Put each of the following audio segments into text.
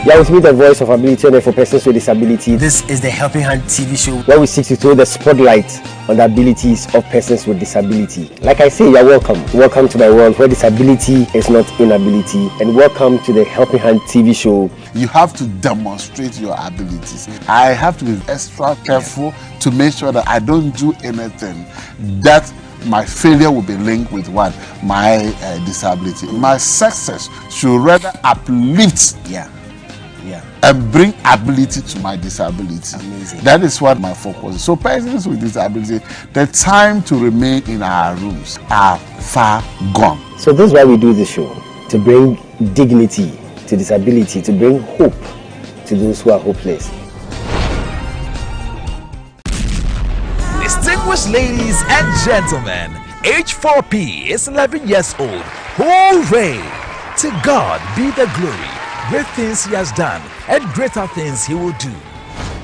Yeah, with me, the voice of ability and for persons with disabilities. This is the Helping Hand TV show, where we seek to throw the spotlight on the abilities of persons with disability. Like I say, you're welcome. Welcome to my world where disability is not inability. And welcome to the Helping Hand TV show. You have to demonstrate your abilities. I have to be extra careful to make sure that I don't do anything that my failure will be linked with what? My disability. My success should rather uplift and bring ability to my disability. Amazing. That is what my focus is. So persons with disability, the time to remain in our rooms are far gone. So this is why we do this show, to bring dignity to disability, to bring hope to those who are hopeless. Distinguished ladies and gentlemen, H4P is 11 years old. Hooray! To God be the glory. Great things he has done and greater things he will do.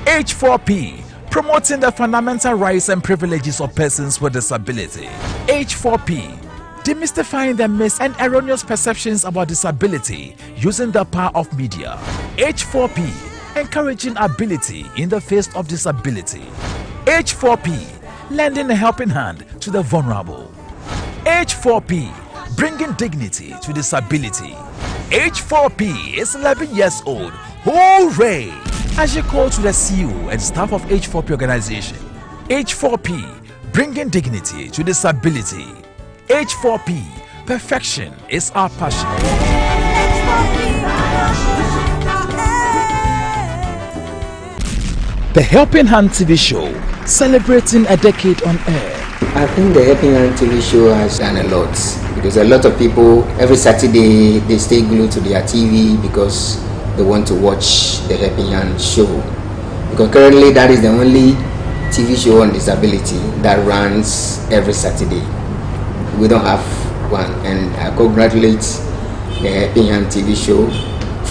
H4P, promoting the fundamental rights and privileges of persons with disability. H4P, demystifying the myths and erroneous perceptions about disability using the power of media. H4P, encouraging ability in the face of disability. H4P, lending a helping hand to the vulnerable. H4P, bringing dignity to disability. H4P is 11 years old. Hooray! As you call to the CEO and staff of H4P organization. H4P, bringing dignity to disability. H4P, perfection is our passion. The Helping Hand TV show, celebrating a decade on air. I think the Helping Hand TV show has done a lot, because a lot of people every Saturday they stay glued to their TV because they want to watch the Helping Hand show. Because currently that is the only TV show on disability that runs every Saturday. We don't have one, and I congratulate the Helping Hand TV show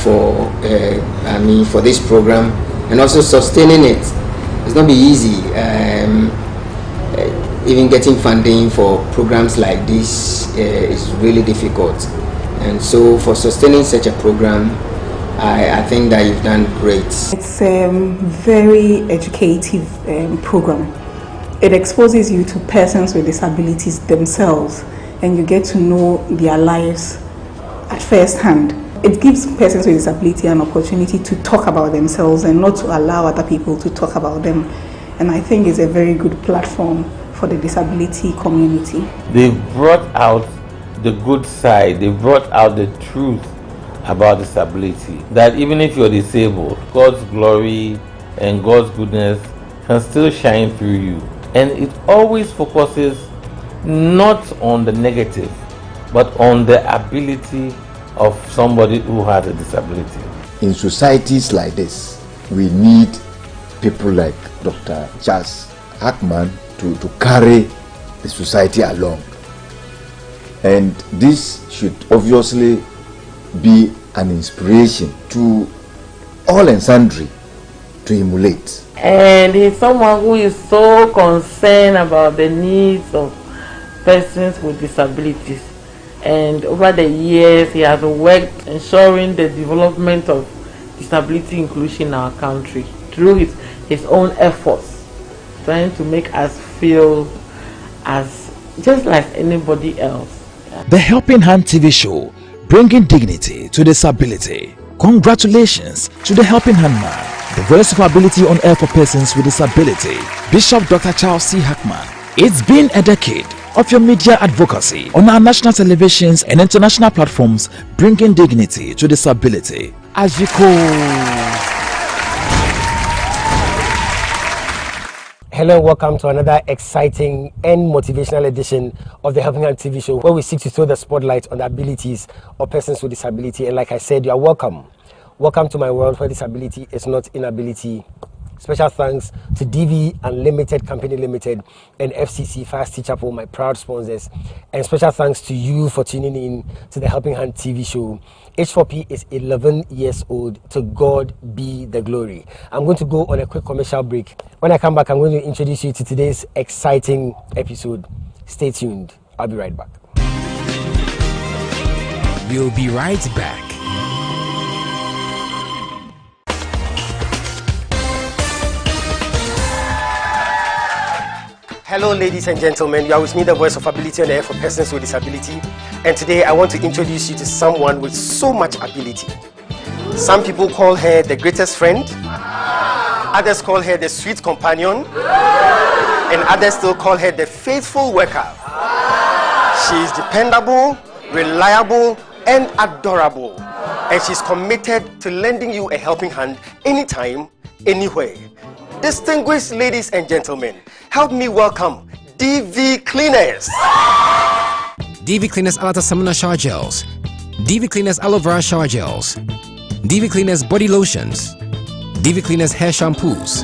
for this program and also sustaining it. It's not be easy. Even getting funding for programs like this is really difficult, and so for sustaining such a program, I think that you've done great. It's a very educative program. It exposes you to persons with disabilities themselves, and you get to know their lives at first hand. It gives persons with disability an opportunity to talk about themselves and not to allow other people to talk about them. And I think it's a very good platform for the disability community. They've brought out the good side, they brought out the truth about disability. That even if you're disabled, God's glory and God's goodness can still shine through you. And it always focuses not on the negative, but on the ability of somebody who has a disability. In societies like this, we need people like Dr. Charles Hackman to carry the society along. And this should obviously be an inspiration to all and sundry to emulate. And he's someone who is so concerned about the needs of persons with disabilities. And over the years, he has worked ensuring the development of disability inclusion in our country through his own efforts, trying to make us feel as just like anybody else. The Helping Hand TV show, bringing dignity to disability. Congratulations to the Helping Hand man, the voice of ability on air for persons with disability, Bishop Dr. Charles C. Hackman. It's been a decade of your media advocacy on our national televisions and international platforms, bringing dignity to disability. As you call. Hello, welcome to another exciting and motivational edition of the Helping Hand TV show, where we seek to throw the spotlight on the abilities of persons with disability. And like I said, you are welcome. Welcome to my world where disability is not inability. Special thanks to DV Unlimited Company Limited and FCC Fast Teacher Chapel, my proud sponsors. And special thanks to you for tuning in to the Helping Hand TV show. H4P is 11 years old. To God be the glory. I'm going to go on a quick commercial break. When I come back, I'm going to introduce you to today's exciting episode. Stay tuned. I'll be right back. We'll be right back. Hello, ladies and gentlemen. You are with me, the voice of ability on air for persons with disability. And today I want to introduce you to someone with so much ability. Some people call her the greatest friend. Others call her the sweet companion. And others still call her the faithful worker. She is dependable, reliable, and adorable. And she's committed to lending you a helping hand anytime, anywhere. Distinguished ladies and gentlemen, help me welcome DV Cleaners. DV Cleaners Alata Samana Shower Gels, DV Cleaners Aloe Vera Shower Gels, DV Cleaners Body Lotions, DV Cleaners Hair Shampoos,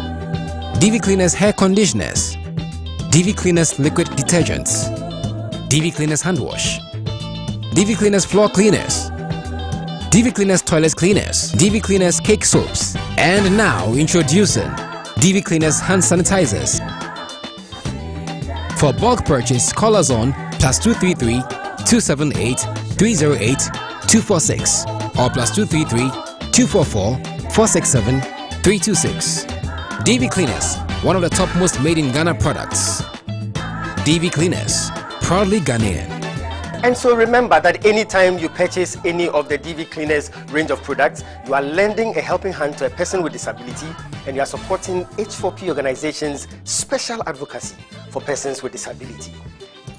DV Cleaners Hair Conditioners, DV Cleaners Liquid Detergents, DV Cleaners Hand Wash, DV Cleaners Floor Cleaners, DV Cleaners Toilet Cleaners, DV Cleaners Cake Soaps, and now introducing DV Cleaners Hand Sanitizers. For bulk purchase, call us on +233 278 308 246 or +233 244 467 326. DV Cleaners, one of the top most made in Ghana products. DV Cleaners, proudly Ghanaian. And so remember that anytime you purchase any of the DV Cleaners range of products, you are lending a helping hand to a person with disability, and you are supporting H4P organization's special advocacy for persons with disability.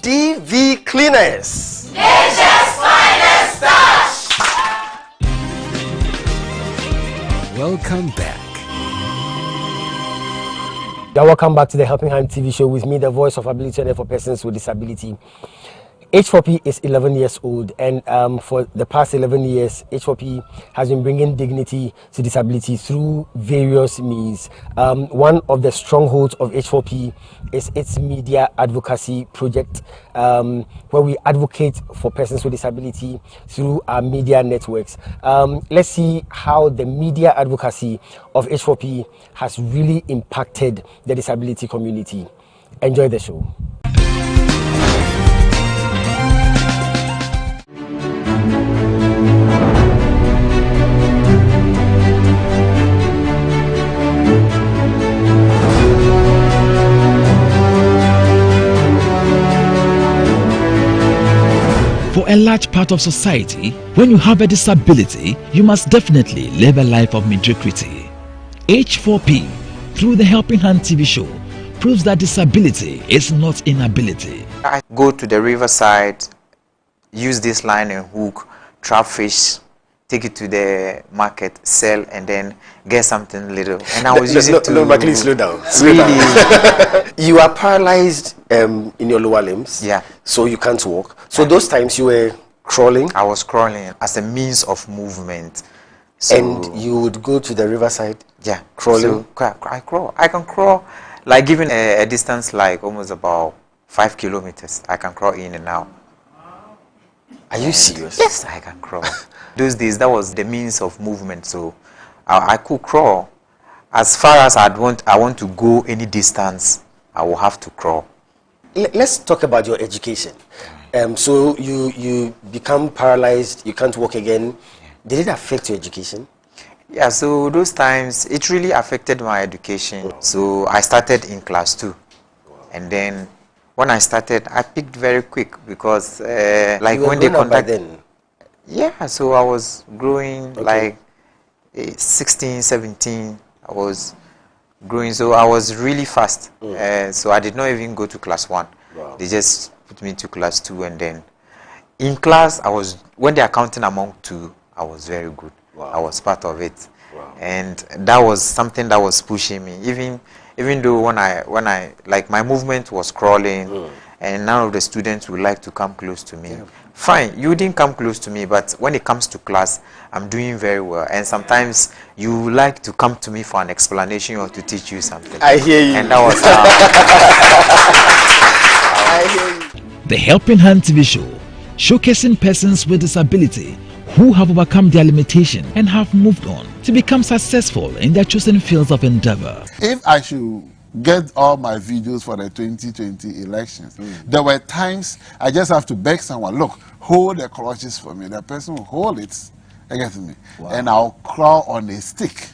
DV Cleaners, Nature's finest touch. Welcome back. Yeah, welcome back to the Helping Hand TV show with me, the voice of ability and for persons with disability. H4P is 11 years old, and for the past 11 years, H4P has been bringing dignity to disability through various means. One of the strongholds of H4P is its media advocacy project, where we advocate for persons with disability through our media networks. Let's see how the media advocacy of H4P has really impacted the disability community. Enjoy the show. For a large part of society, when you have a disability, you must definitely live a life of mediocrity. H4P, through the Helping Hand TV show, proves that disability is not inability. I go to the riverside, use this line and hook, trap fish, take it to the market, sell, and then get something little. And I was using to... No, Maclean, slow down. You are paralyzed in your lower limbs. Yeah. So you can't walk. So those times you were crawling? I was crawling as a means of movement. So, and you would go to the riverside? Yeah. Crawling? So I crawl. I can crawl, like given a distance like almost about 5 kilometers. I can crawl in and out. Are you serious? Yes, I can crawl. Those days, that was the means of movement. So I could crawl. As far as I want to go any distance, I will have to crawl. Let's talk about your education. So you become paralyzed, you can't walk again. Did it affect your education? Yeah, so those times, it really affected my education. So I started in class 2. And then when I started, I picked very quick because like when they contacted... Yeah, so I was growing like 16, 17. I was growing, so I was really fast. So I did not even go to class 1. Wow. They just put me to class 2, and then in class, when they are counting among 2, I was very good. Wow. I was part of it. Wow. And that was something that was pushing me. Even though when I like my movement was crawling, and none of the students would like to come close to me. Yeah. Fine, you didn't come close to me, but when it comes to class, I'm doing very well. And sometimes you like to come to me for an explanation or to teach you something. I hear you. And that was how. I hear you. The Helping Hand TV show, showcasing persons with disability who have overcome their limitation and have moved on to become successful in their chosen fields of endeavor. If I should get all my videos for the 2020 elections, there were times I just have to beg someone, look, hold the clutches for me. The person will hold it, you get me? Wow. And I'll crawl on a stick.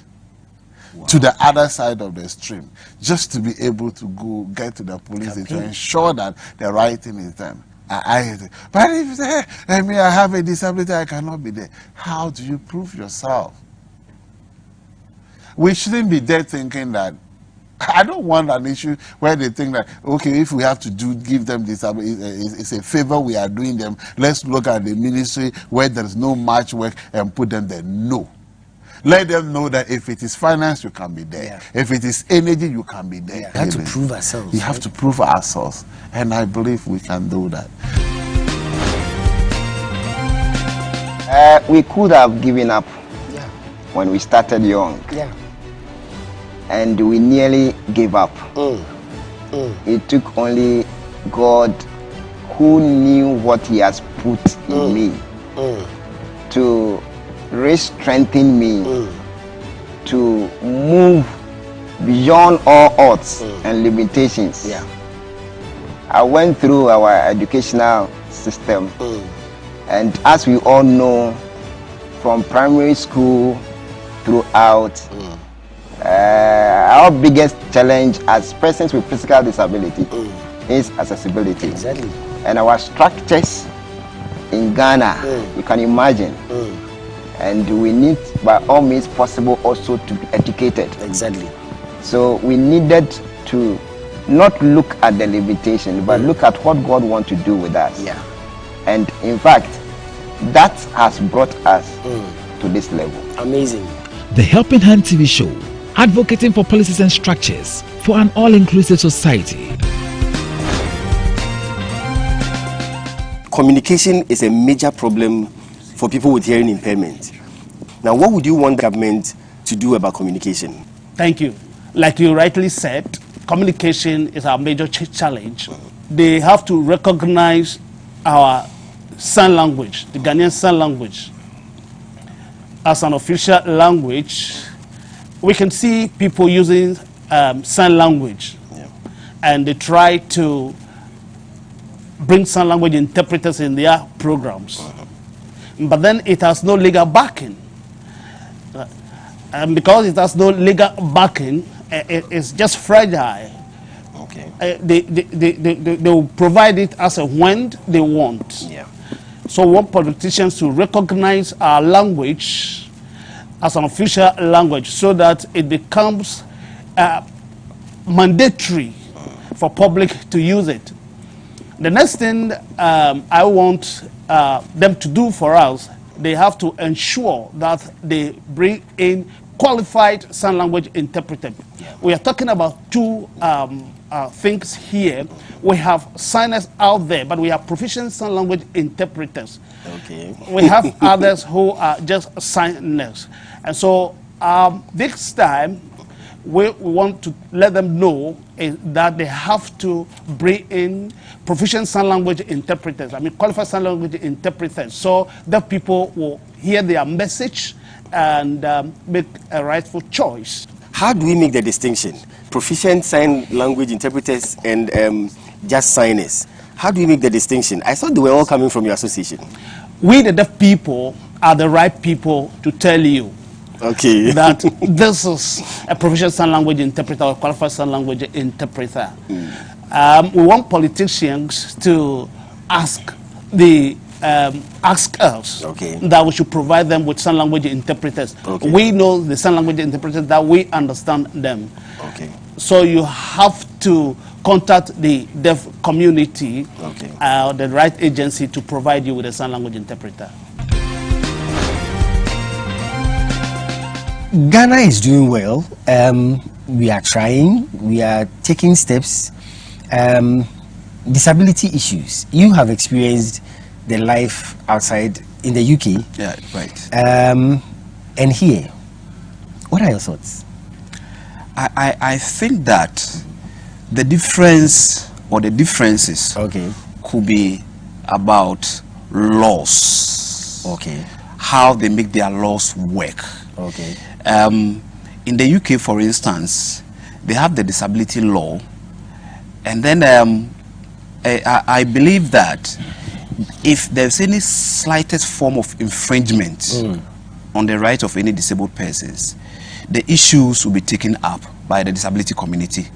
to the other side of the stream, just to be able to go get to the police to ensure that the right thing is done. But if you say, hey, I have a disability, I cannot be there. How do you prove yourself? We shouldn't be there thinking that. I don't want an issue where they think that, okay, if we have to give them disability, it's a favor we are doing them. Let's look at the ministry where there is no much work and put them there. No. Let them know that if it is finance, you can be there. Yeah. If it is energy, you can be there. We have to prove ourselves. We have to prove ourselves. And I believe we can do that. We could have given up when we started young. Yeah. And we nearly gave up. It took only God, who knew what He has put in me, to re-strengthen me to move beyond all odds and limitations. Yeah. I went through our educational system, and as we all know, from primary school throughout, our biggest challenge as persons with physical disability is accessibility. Exactly. And our structures in Ghana, you can imagine. And we need, by all means possible, also to be educated. Exactly. So we needed to not look at the limitation, but look at what God wants to do with us. Yeah. And in fact, that has brought us to this level. Amazing. The Helping Hand TV show, advocating for policies and structures for an all-inclusive society. Communication is a major problem for people with hearing impairment. Now, what would you want the government to do about communication? Thank you. Like you rightly said, communication is our major challenge. They have to recognize our sign language, the Ghanaian sign language, as an official language. We can see people using sign language, and they try to bring sign language interpreters in their programs. But then it has no legal backing. And because it has no legal backing, it's just fragile. Okay. They will provide it as a when they want. Yeah. So we want politicians to recognize our language as an official language so that it becomes mandatory for public to use it. The next thing I want them to do for us, they have to ensure that they bring in qualified sign language interpreters. Yeah. We are talking about two things here. We have signers out there, but we have proficient sign language interpreters. Okay. We have others who are just signers. And so this time, we want to let them know that they have to bring in proficient sign language interpreters, qualified sign language interpreters, so that people will hear their message and make a rightful choice. How do we make the distinction? Proficient sign language interpreters and just signers. How do we make the distinction? I thought they were all coming from your association. We, the deaf people, are the right people to tell you that this is a proficient sign language interpreter or qualified sign language interpreter. We want politicians to ask us that we should provide them with sign language interpreters. We know the sign language interpreters, that we understand them. So you have to contact the deaf community, the right agency, to provide you with a sign language interpreter. Ghana is doing well. We are trying. We are taking steps. Disability issues. You have experienced the life outside in the UK. Yeah, right. And here, what are your thoughts? I think that the difference or the differences could be about laws. How they make their laws work. In the UK, for instance, they have the disability law, and then I believe that if there's any slightest form of infringement on the right of any disabled persons, the issues will be taken up by the disability community,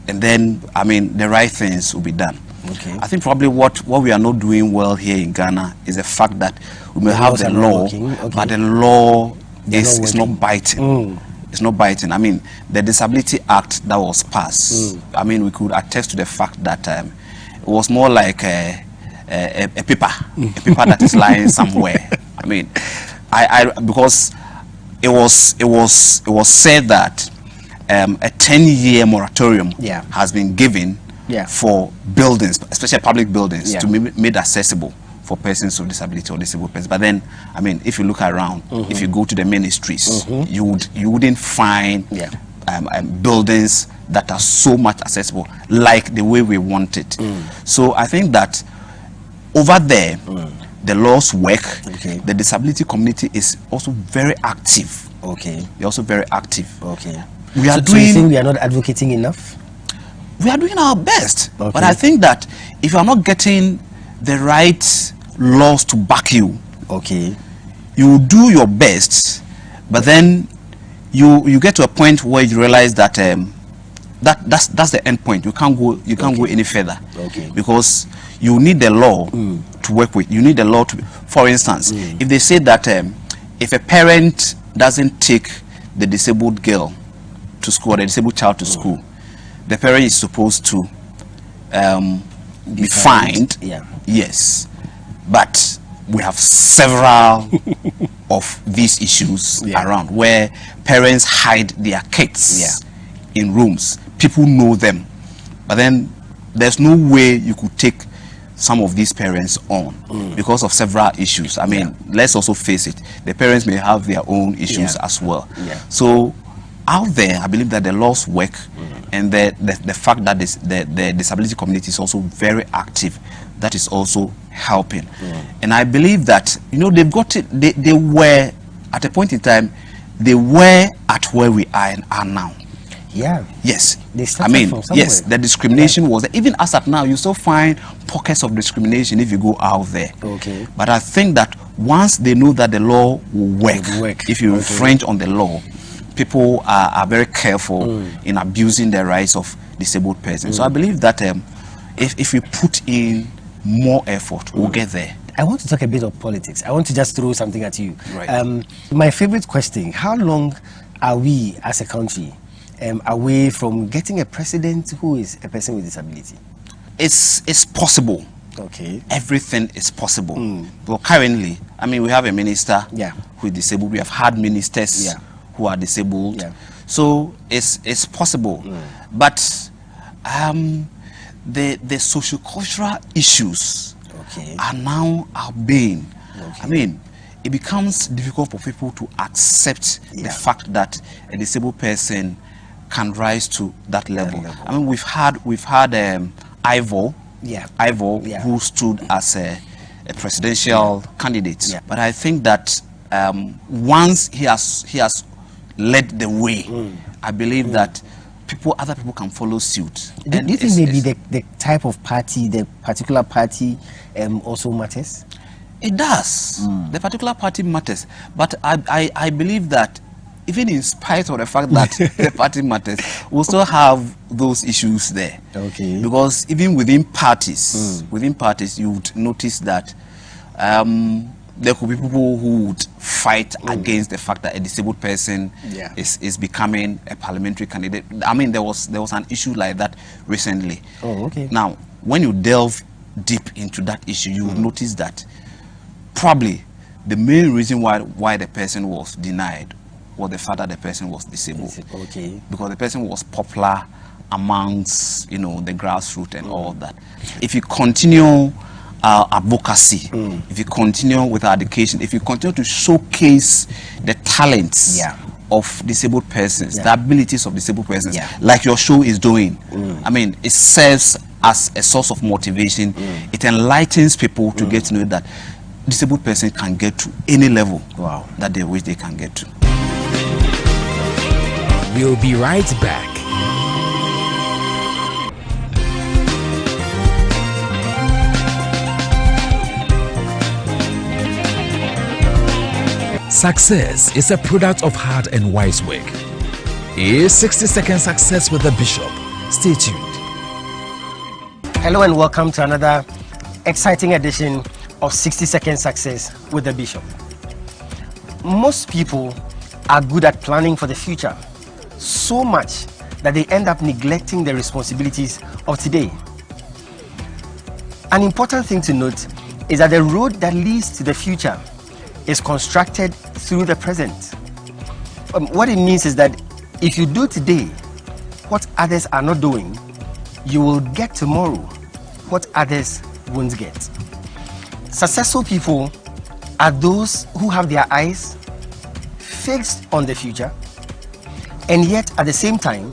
and then I mean the right things will be done. Okay. I think probably what we are not doing well here in Ghana is the fact that we may have the law, but the law is not biting. It's not biting. I mean, the Disability Act that was passed, I mean, we could attest to the fact that it was more like a paper that is lying somewhere. I mean, because it was said that a 10-year moratorium has been given for buildings, especially public buildings, to be made accessible for persons with disability or disabled persons. But then, I mean, if you look around, if you go to the ministries, you wouldn't find buildings that are so much accessible like the way we want it. So I think that over there, the laws work. The disability community is also very active. They're also very active. We are doing. So you think we are not advocating enough? We are doing our best, but I think that if you are not getting the right laws to back you, you do your best, but then you get to a point where you realize that that's the end point. You can't go any further, because you need the law to work with. You need the law to, for instance, if they say that if a parent doesn't take the disabled girl to school or the disabled child to school, the parent is supposed to be fined. Yes, but we have several of these issues around where parents hide their kids in rooms. People know them, but then there's no way you could take some of these parents on because of several issues. I mean, let's also face it, the parents may have their own issues as well. So out there, I believe that the laws work, and the fact that the disability community is also very active, that is also helping. And I believe that, you know, they've got it. They were at a point in time, they were at where we are now. Yes. I mean, yes, the discrimination was there. Even as at now, you still find pockets of discrimination if you go out there. But I think that once they know that the law will work, if you infringe on the law, people are very careful in abusing the rights of disabled persons. So I believe that if we put in more effort, we'll get there. I want to talk a bit of politics. I want to just throw something at you. My favorite question: how long are we as a country away from getting a president who is a person with disability? It's possible. Everything is possible. But currently, I mean, we have a minister who is disabled. We have had ministers who are disabled. So it's possible. But the socio-cultural issues are now being. I mean, it becomes difficult for people to accept the fact that a disabled person can rise to that level. I mean, we've had Ivor, who stood as a presidential candidate. But I think that once he has led the way, I believe that other people can follow suit. Do you think maybe the type of party, the particular party, also matters? It does. The particular party matters. But I believe that even in spite of the fact that the party matters, we'll still have those issues there. Because even within parties, you would notice that there could be people who would fight against the fact that a disabled person is becoming a parliamentary candidate. I mean, there was an issue like that recently. Now, when you delve deep into that issue, you will notice that probably the main reason why the person was denied was the fact that the person was disabled. Because the person was popular amongst, you know, the grassroots and all of that. If you continue our advocacy, if you continue with our education, if you continue to showcase the talents of disabled persons, the abilities of disabled persons, like your show is doing, I mean, it serves as a source of motivation. It enlightens people to get to know that disabled person can get to any level that they wish they can get to. We'll be right back. Success is a product of hard and wise work. Here's 60-second success with the Bishop. Stay tuned. Hello and welcome to another exciting edition of 60-second success with the Bishop. Most people are good at planning for the future, so much that they end up neglecting the responsibilities of today. An important thing to note is that the road that leads to the future is constructed through the present. What it means is that if you do today what others are not doing, you will get tomorrow what others won't get. Successful people are those who have their eyes fixed on the future, and yet at the same time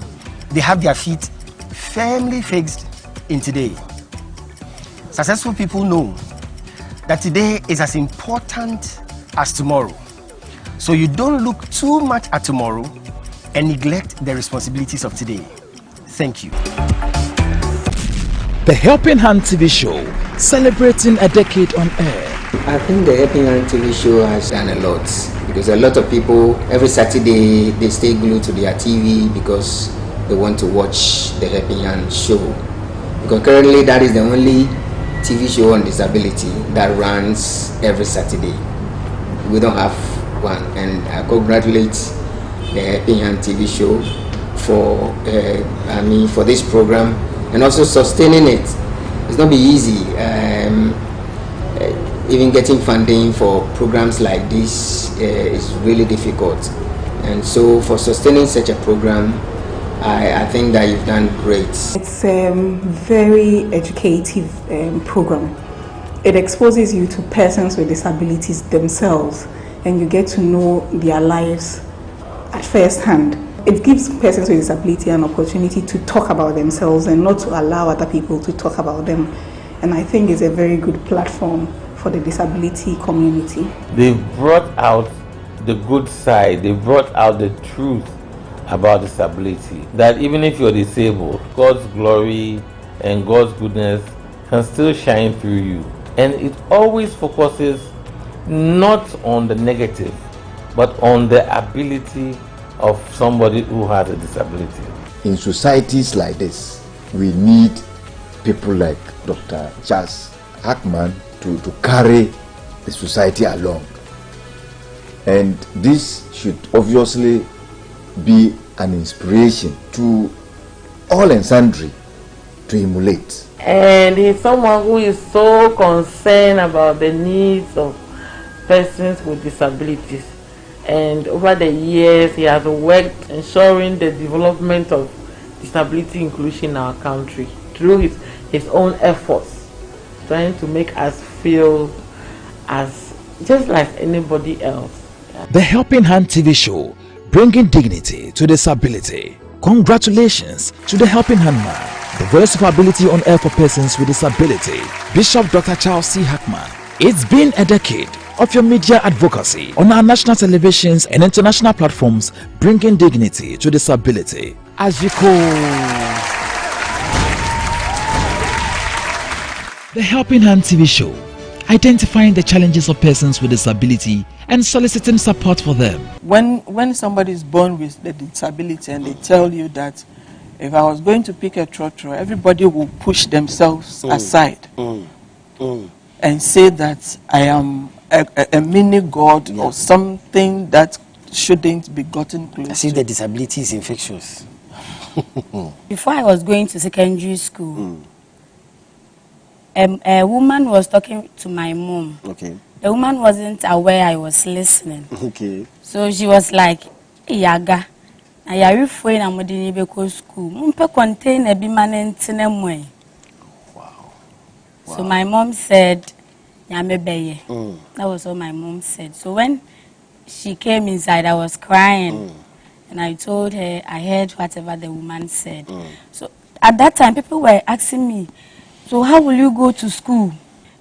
they have their feet firmly fixed in today. Successful people know that today is as important as tomorrow, so you don't look too much at tomorrow and neglect the responsibilities of today. Thank you. The Helping Hand TV show, celebrating a decade on air. I think the Helping Hand TV show has done a lot, because a lot of people every Saturday they stay glued to their TV because they want to watch the Helping Hand show. Because currently that is the only TV show on disability that runs every Saturday. We don't have one, and I congratulate the Helping Hand TV show for for this program, and also sustaining it. It's not be easy. Even getting funding for programs like this is really difficult, and so for sustaining such a program, I think that you've done great. It's a very educative program. It exposes you to persons with disabilities themselves, and you get to know their lives at first hand. It gives persons with disability an opportunity to talk about themselves and not to allow other people to talk about them. And I think it's a very good platform for the disability community. They've brought out the good side, they brought out the truth about disability. That even if you're disabled, God's glory and God's goodness can still shine through you. And it always focuses not on the negative, but on the ability of somebody who has a disability. In societies like this, we need people like Dr. Charles Hackman to carry the society along. And this should obviously be an inspiration to all and sundry to emulate. And he's someone who is so concerned about the needs of persons with disabilities. And over the years, he has worked ensuring the development of disability inclusion in our country through his own efforts, trying to make us feel as just like anybody else. The Helping Hand TV show, bringing dignity to disability. Congratulations to the Helping Hand man, the voice of ability on air for persons with disability, Bishop Dr. Charles C. Hackman. It's been a decade of your media advocacy on our national televisions and international platforms, bringing dignity to disability. As you call the Helping Hand TV show, identifying the challenges of persons with disability and soliciting support for them. When somebody is born with the disability and they tell you that if I was going to pick a trotro, everybody will push themselves aside and say that I am a mini god or something that shouldn't be gotten close. I see the disability is infectious. Before I was going to secondary school, a woman was talking to my mom. Okay. The woman wasn't aware I was listening. Okay. So she was like, "Yaga, I are referring to the school. Mumpe contain a biman. Wow. So my mom said, "Yamebeye." That was what my mom said. So when she came inside, I was crying, and I told her I heard whatever the woman said. So at that time, people were asking me, "So how will you go to school?"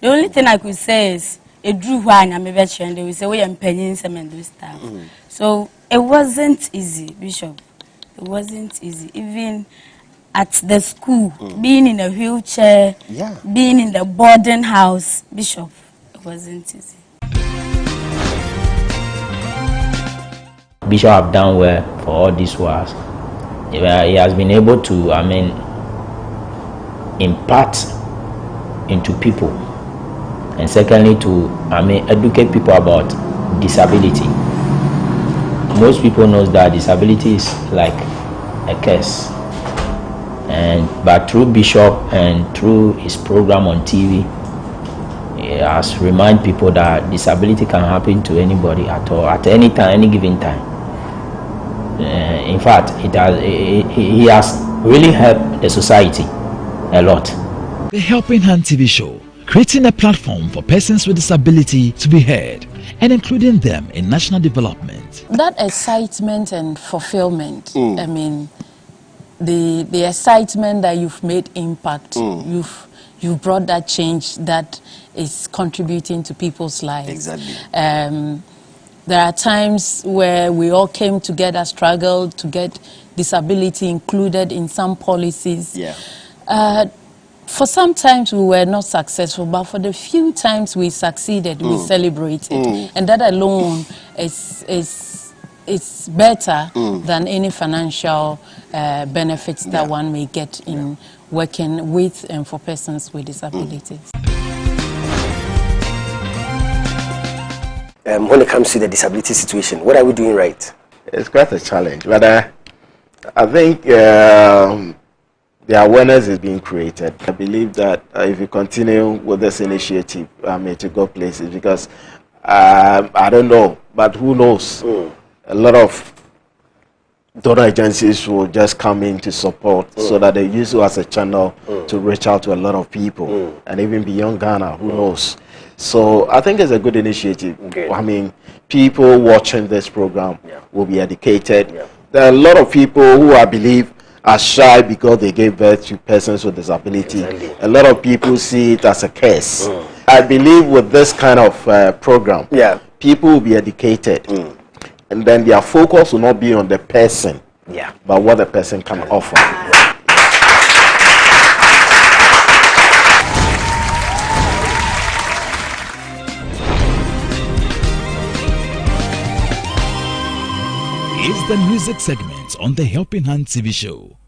The only thing I could say is, "It drew one and they will say we are paying some and those stuff." So it wasn't easy, Bishop. It wasn't easy. Even at the school, being in a wheelchair, being in the boarding house, Bishop, it wasn't easy. Bishop have done well for all these wars. He has been able to, impart into people, and secondly to, educate people about disability. Most people knows that disability is like a curse, but through Bishop and through his program on TV, he has remind people that disability can happen to anybody at all, at any time, any given time. In fact, he has really helped the society a lot. The Helping Hand TV show, creating a platform for persons with disability to be heard and including them in national development. That excitement and fulfillment, the excitement that you've made impact, you've brought that change that is contributing to people's lives. Exactly. There are times where we all came together, struggled to get disability included in some policies. Yeah. For some times we were not successful, but for the few times we succeeded, we celebrated. And that alone is better than any financial benefits that one may get in working with and for persons with disabilities. When it comes to the disability situation, what are we doing right? It's quite a challenge, but I think the awareness is being created. I believe that if you continue with this initiative, to go places, because I don't know, but who knows? A lot of donor agencies will just come in to support so that they use it as a channel to reach out to a lot of people, and even beyond Ghana, who knows? So I think it's a good initiative. People watching this program will be educated. There are a lot of people who I believe are shy because they gave birth to persons with disability. A lot of people see it as a curse. I believe with this kind of program, people will be educated, and then their focus will not be on the person, but what the person can offer. Is the music segment on the Helping Hand TV show.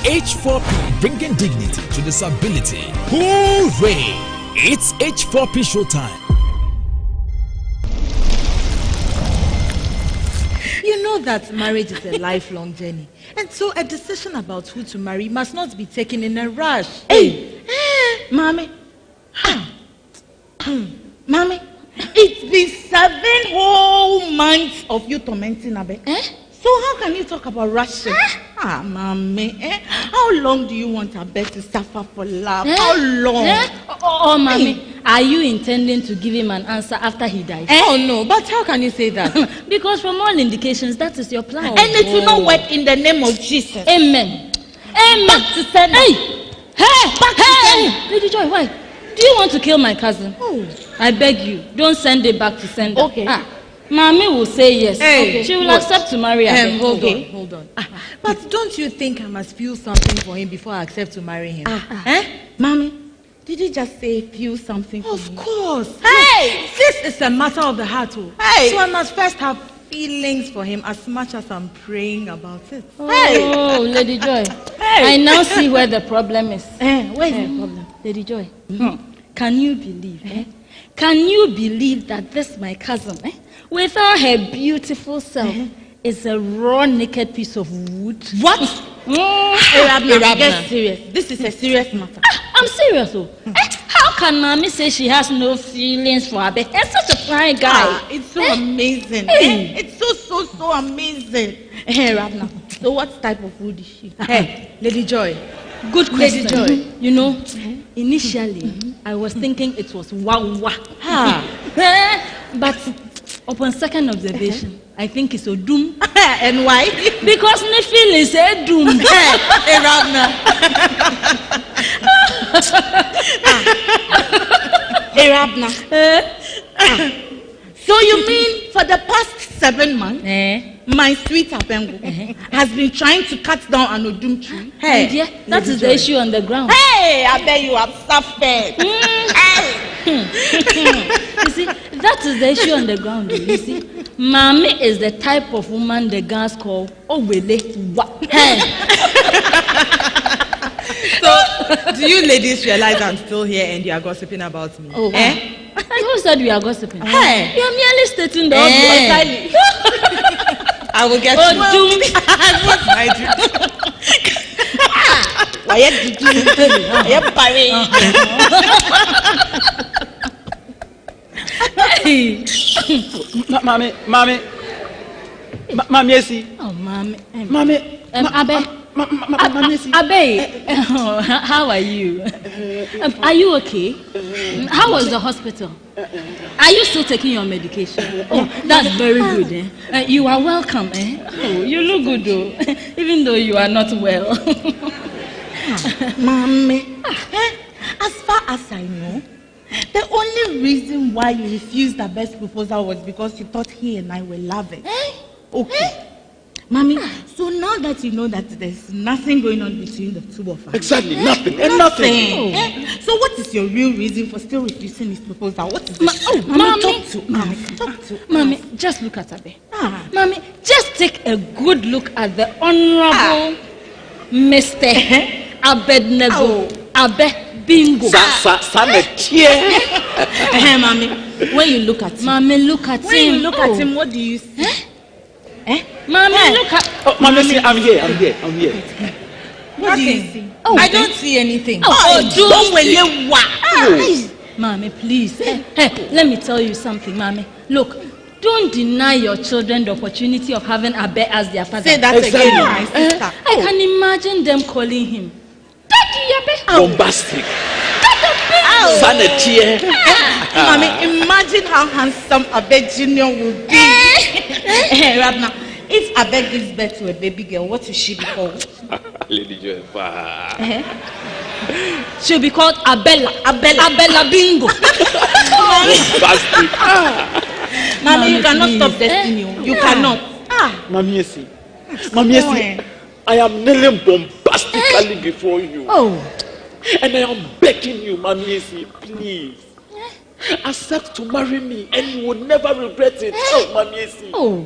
H4P bringing dignity to disability. Hooray! It's H4P showtime. You know that marriage is a lifelong journey, and so a decision about who to marry must not be taken in a rush. Hey, mommy, mommy, it's been 7 whole months of you tormenting Abe. So how can you talk about rushing? Mommy, how long do you want Abe to suffer for love? How long? Oh, mommy, are you intending to give him an answer after he dies? Oh no, but how can you say that? Because from all indications, that is your plan. And it will not work in the name of Jesus. Amen. Amen. Back to sender. Hey, Lady Joy, why? Do you want to kill my cousin? Oh. I beg you, don't send it back to sender. Okay. Mommy will say yes. Hey, she will accept to marry him. Hold on. But don't you think I must feel something for him before I accept to marry him? Mommy, did you just say feel something for me? Of course. Hey! This is a matter of the heart. So I must first have feelings for him as much as I'm praying about it. Oh, Lady Joy. I now see where the problem is. Where is the problem? Lady Joy, can you believe? Can you believe that this, my cousin, without her beautiful self, is a raw, naked piece of wood? What? Get serious. This is a serious matter. I'm serious, how can Mommy say she has no feelings for Abe? He's such a fine guy. It's so amazing. It's so amazing. Hey, Rabna, so what type of wood is she? Hey, Lady Joy. Good question. Lady Joy. You know, initially, I was thinking it was wawa. But upon second observation, I think it's a doom. And why? Because my feelings say doom. Hey, Rabna. Hey, Rabna. So you mean for the past 7 months, my sweet Abengo has been trying to cut down an Odum tree? Hey, dear, that is the issue on the ground. Hey, I bet you have suffered. You see, that is the issue on the ground. You see, Mommy is the type of woman the girls call Owele Wa. So, do you ladies realize I'm still here and you are gossiping about me? Oh, and who said we are gossiping? Hey. You are merely stating the obvious. I will get you. What's my dream? Why did Mommy, oh, mommy. Abe, how are you? Are you okay? How was the hospital? Are you still taking your medication? Oh, that's very good. You are welcome. Oh, you look good though, even though you are not well. Mommy, as far as I know, the only reason why you refused the best proposal was because you thought he and I were loving. Okay. Mommy, so now that you know that there's nothing going on between the two of us. Exactly, nothing. Nothing. So what is your real reason for still refusing his proposal? What is it? Mommy, talk to. Mommy, just look at Abe. Mommy, just take a good look at the Honorable Mr. Abednego Abe Bingo. Mommy, when you look at him. Mommy, look at him. When you look at him, what do you see? Mommy, look at... Oh, Mommy, see, I'm here. What do you see? I don't see anything. Mommy, please. Hey, let me tell you something, Mommy. Look, don't deny your children the opportunity of having Abe as their father. Say that again, my sister. I can imagine them calling him Daddy Abe. Bombastic. Sanitier. Mommy, imagine how handsome Abe Junior will be. Rabna, if Abe gives birth to a baby girl, what will she be called? Lady Joy. She'll be called Abella Bingo. Mommy, you cannot stop Destiny. You cannot. Mommy, I am kneeling bombastically before you. Oh. And I am begging you, Mommy, please. Accept to marry me and you will never regret it. Oh, Mommy. Oh.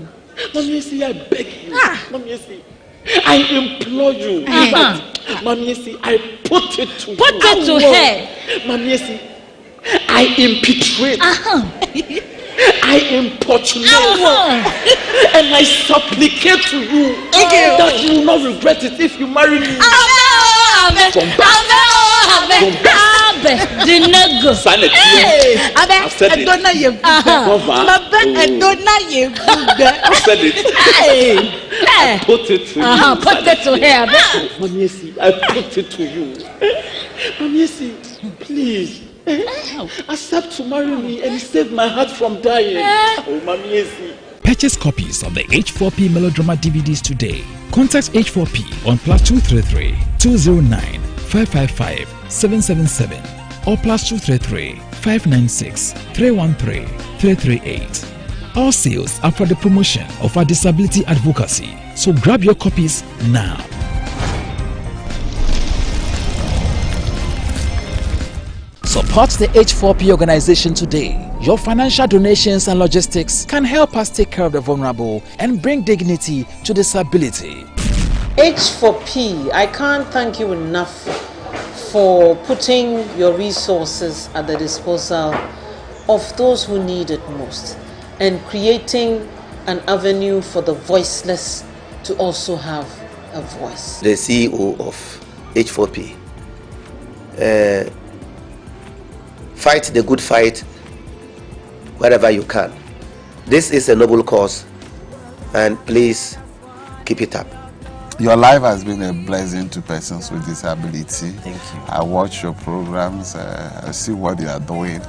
Mommy, I beg you. Mommy, I implore you. Mommy, I put it to you. Put it to her. Mommy, I impetrate. I importunate and I supplicate to you that you will not regret it if you marry me. Sign it. I've said it. I've said it. I put it to you. Put it to her. Mommy, I put it to you. Mommy, please. Accept to marry me and save my heart from dying. Oh, Mommy. Purchase copies of the H4P Melodrama DVDs today. Contact H4P on +233 209 555 777 or +233 596 313 338. All sales are for the promotion of our disability advocacy, so grab your copies now. Support the H4P organization today. Your financial donations and logistics can help us take care of the vulnerable and bring dignity to disability. H4P, I can't thank you enough for putting your resources at the disposal of those who need it most and creating an avenue for the voiceless to also have a voice. The CEO of H4P. Fight the good fight wherever you can. This is a noble cause, and please keep it up. Your life has been a blessing to persons with disability. Thank you. I watch your programs, I see what you are doing.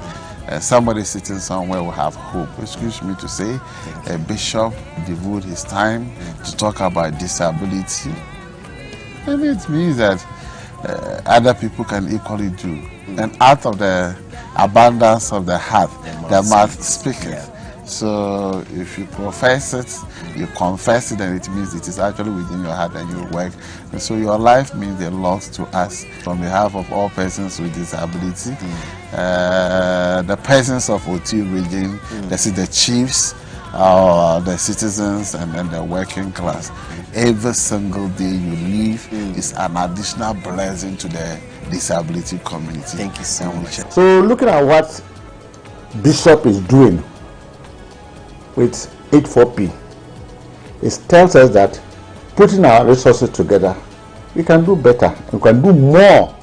Somebody sitting somewhere will have hope. Excuse me to say, a bishop devote his time to talk about disability. And it means that other people can equally do. And out of the abundance of the heart, the mouth speaketh. So if you profess it, you confess it, and it means it is actually within your heart and you work. And so your life means a lot to us. On behalf of all persons with disability, the persons of OT region, the chiefs, the citizens, and then the working class. Every single day you live is an additional blessing to the disability community. Thank you so much. So looking at what Bishop is doing with H4P, it tells us that putting our resources together, we can do better and we can do more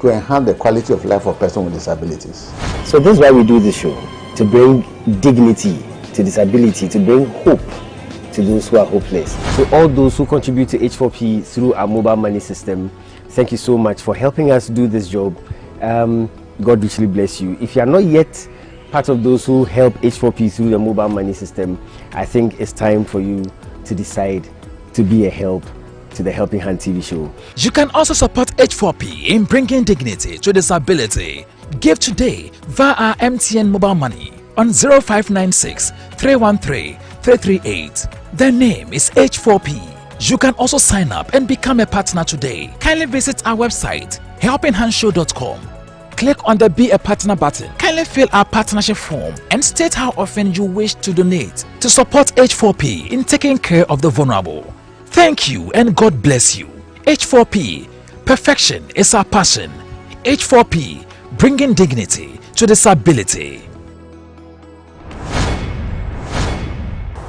to enhance the quality of life of persons with disabilities. So this is why we do this show, to bring dignity to disability, to bring hope to those who are hopeless. So all those who contribute to H4P through our mobile money system, thank you so much for helping us do this job. God richly bless you. If you are not yet part of those who help H4P through the mobile money system, I think it's time for you to decide to be a help to the Helping Hand TV show. You can also support H4P in bringing dignity to disability. Give today via our MTN mobile money on 0596 313 338. The name is H4P. You can also sign up and become a partner today. Kindly visit our website helpinghandshow.com. Click on the Be a Partner button. Kindly fill our partnership form and state how often you wish to donate to support H4P in taking care of the vulnerable. Thank you and God bless you. H4P, perfection is our passion. H4P, bringing dignity to disability.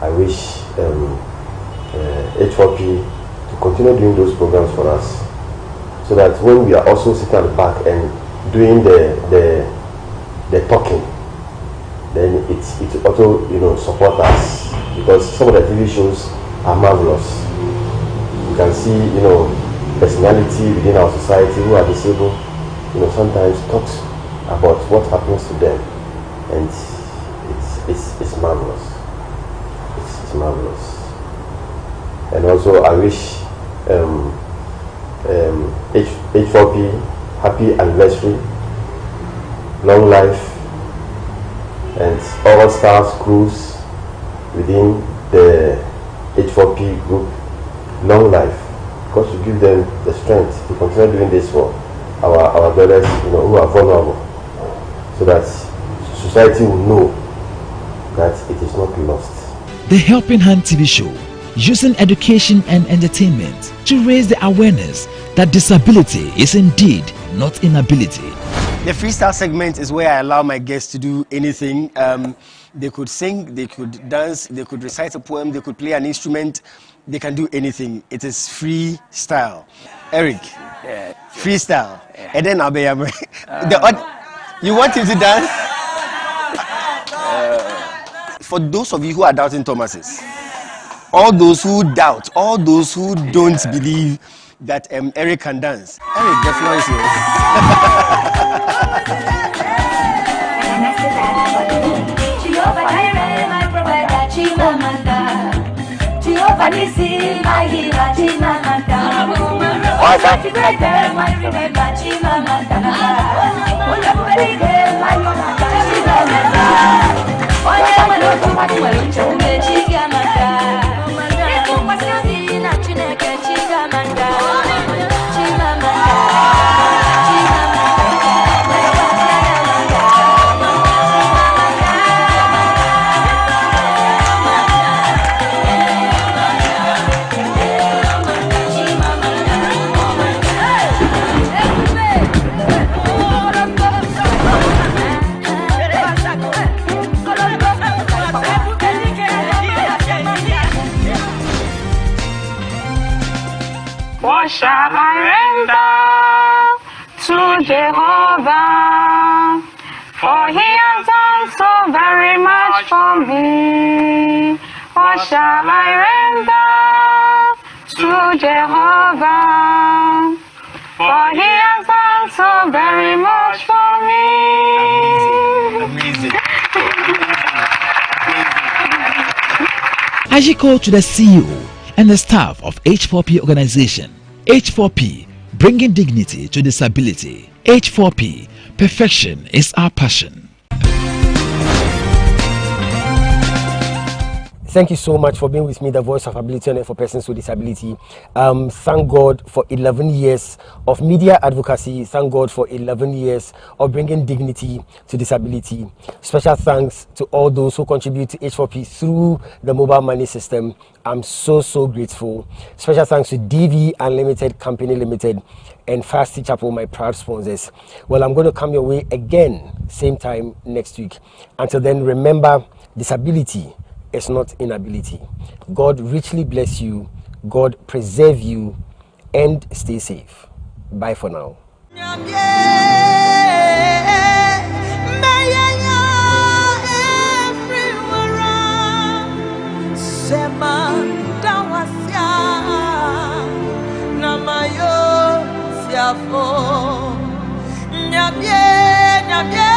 I wish H4P to continue doing those programs for us, so that when we are also sitting at the back and doing the talking, then it also support us, because some of the TV shows are marvelous. You can see personality within our society who are disabled, sometimes talks about what happens to them, and it's marvelous. It's marvelous. And also I wish H4P happy anniversary, long life, and all stars crews within the H4P group, long life, because to give them the strength to continue doing this for our brothers, who are vulnerable, so that society will know that it is not lost. The Helping Hand TV show, using education and entertainment to raise the awareness that disability is indeed not inability. The freestyle segment is where I allow my guests to do anything. They could sing, they could dance, they could recite a poem, they could play an instrument, they can do anything. It is freestyle. Eric, freestyle. And then I'll be you want him to dance? For those of you who are doubting Thomases, all those who doubt, all those who don't believe that Eric can dance. Eric, the floor is yours. What shall I render to Jehovah? For he has done so very much for me. What shall I render to Jehovah? For he has done so very much for me. Amazing. Ajiko to the CEO and the staff of H4P organization. H4P, bringing dignity to disability. H4P, perfection is our passion. Thank you so much for being with me, the voice of ability and for persons with disability. Thank God for 11 years of media advocacy. Thank God for 11 years of bringing dignity to disability. Special thanks to all those who contribute to H4P through the mobile money system. I'm so grateful. Special thanks to DV Unlimited Company Limited and Fast Chapel, my proud sponsors. Well, I'm going to come your way again, same time next week. Until then, remember, disability is not inability. God richly bless you, God preserve you, and stay safe. Bye for now. Nyabye